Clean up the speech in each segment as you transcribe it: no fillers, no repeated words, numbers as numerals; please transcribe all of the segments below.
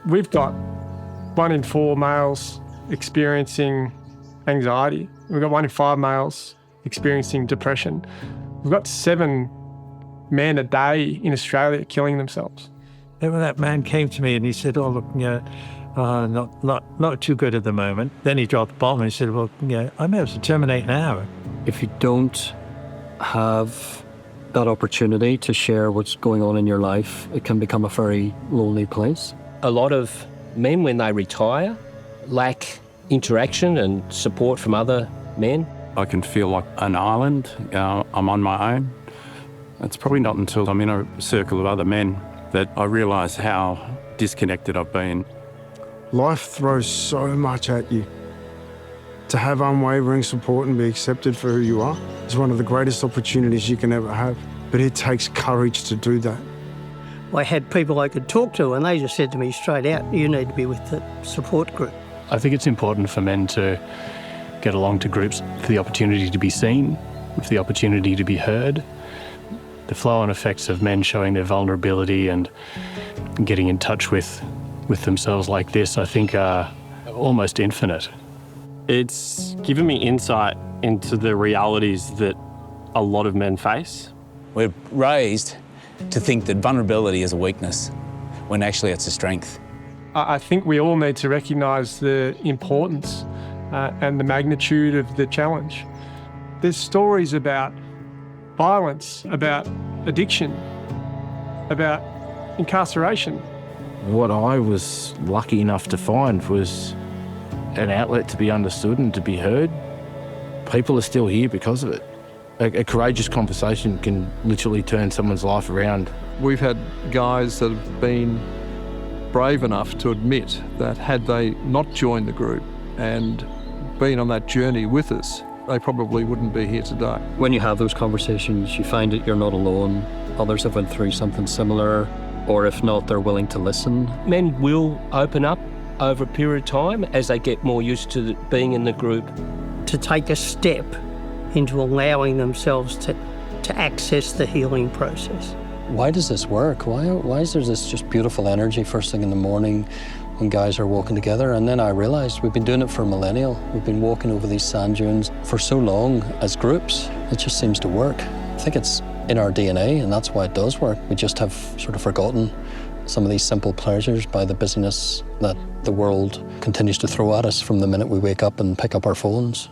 We've got 1 in 4 males experiencing anxiety. We've got 1 in 5 males experiencing depression. We've got 7 men a day in Australia killing themselves. And when that man came to me and he said, "Oh, look, not too good at the moment." Then he dropped the bomb and he said, "Well, I may have to terminate now." If you don't have that opportunity to share what's going on in your life, it can become a very lonely place. A lot of men, when they retire, lack interaction and support from other men. I can feel like an island. I'm on my own. It's probably not until I'm in a circle of other men that I realise how disconnected I've been. Life throws so much at you. To have unwavering support and be accepted for who you are is one of the greatest opportunities you can ever have. But it takes courage to do that. I had people I could talk to and they just said to me straight out, "You need to be with the support group." I think it's important for men to get along to groups for the opportunity to be seen, for the opportunity to be heard. The flow-on effects of men showing their vulnerability and getting in touch with themselves like this, I think, are almost infinite. It's given me insight into the realities that a lot of men face. We're raised to think that vulnerability is a weakness, when actually it's a strength. I think we all need to recognise the importance and the magnitude of the challenge. There's stories about violence, about addiction, about incarceration. What I was lucky enough to find was an outlet to be understood and to be heard. People are still here because of it. A courageous conversation can literally turn someone's life around. We've had guys that have been brave enough to admit that had they not joined the group and been on that journey with us, they probably wouldn't be here today. When you have those conversations, you find that you're not alone. Others have went through something similar, or if not, they're willing to listen. Men will open up over a period of time as they get more used to being in the group. To take a step into allowing themselves to access the healing process. Why does this work? Why is there this just beautiful energy first thing in the morning when guys are walking together? And then I realised we've been doing it for a millennial. We've been walking over these sand dunes for so long as groups. It just seems to work. I think it's in our DNA and that's why it does work. We just have sort of forgotten some of these simple pleasures by the busyness that the world continues to throw at us from the minute we wake up and pick up our phones.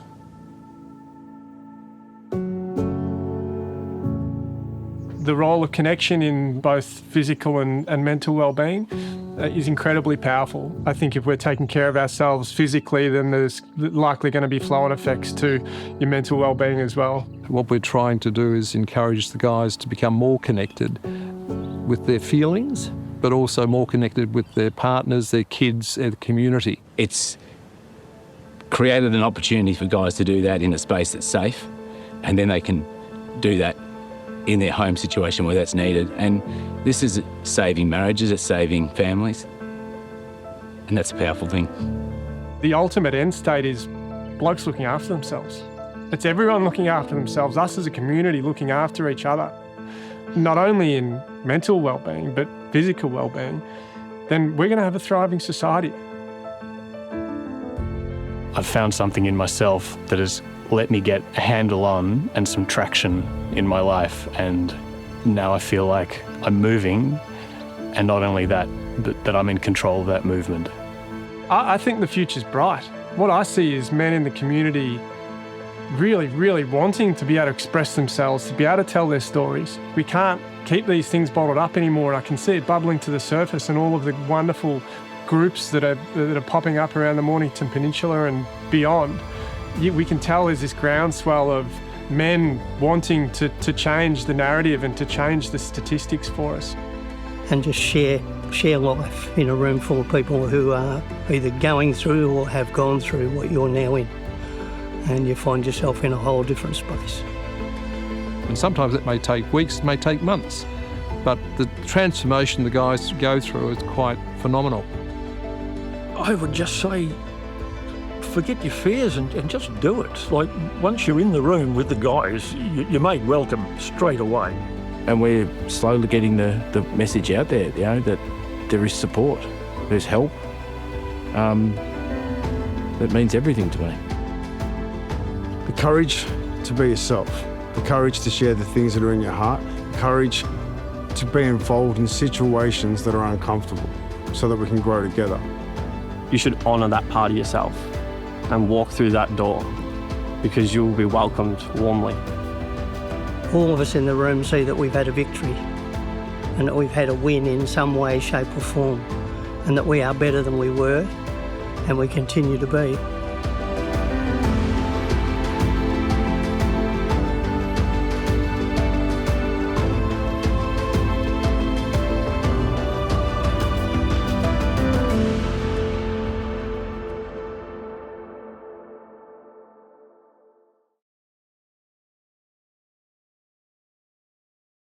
The role of connection in both physical and mental well-being is incredibly powerful. I think if we're taking care of ourselves physically, then there's likely going to be flow-on effects to your mental well-being as well. What we're trying to do is encourage the guys to become more connected with their feelings, but also more connected with their partners, their kids, their community. It's created an opportunity for guys to do that in a space that's safe, and then they can do that in their home situation where that's needed. And this is saving marriages, it's saving families, and that's a powerful thing. The ultimate end state is blokes looking after themselves. It's everyone looking after themselves, us as a community looking after each other, not only in mental well-being, but physical well-being. Then we're going to have a thriving society. I've found something in myself that has let me get a handle on and some traction in my life, and now I feel like I'm moving, and not only that, but that I'm in control of that movement. I think the future's bright. What I see is men in the community really, really wanting to be able to express themselves, to be able to tell their stories. We can't keep these things bottled up anymore. I can see it bubbling to the surface and all of the wonderful groups that are popping up around the Mornington Peninsula and beyond. We can tell there's this groundswell of men wanting to change the narrative and to change the statistics for us. And just share life in a room full of people who are either going through or have gone through what you're now in. And you find yourself in a whole different space. And sometimes it may take weeks, it may take months, but the transformation the guys go through is quite phenomenal. I would just say, forget your fears and just do it. Like, once you're in the room with the guys, you're made welcome straight away. And we're slowly getting the message out there, that there is support. there's help, that means everything to me. The courage to be yourself, the courage to share the things that are in your heart, the courage to be involved in situations that are uncomfortable so that we can grow together. You should honour that part of yourself and walk through that door, because you will be welcomed warmly. All of us in the room see that we've had a victory and that we've had a win in some way, shape or form, and that we are better than we were and we continue to be.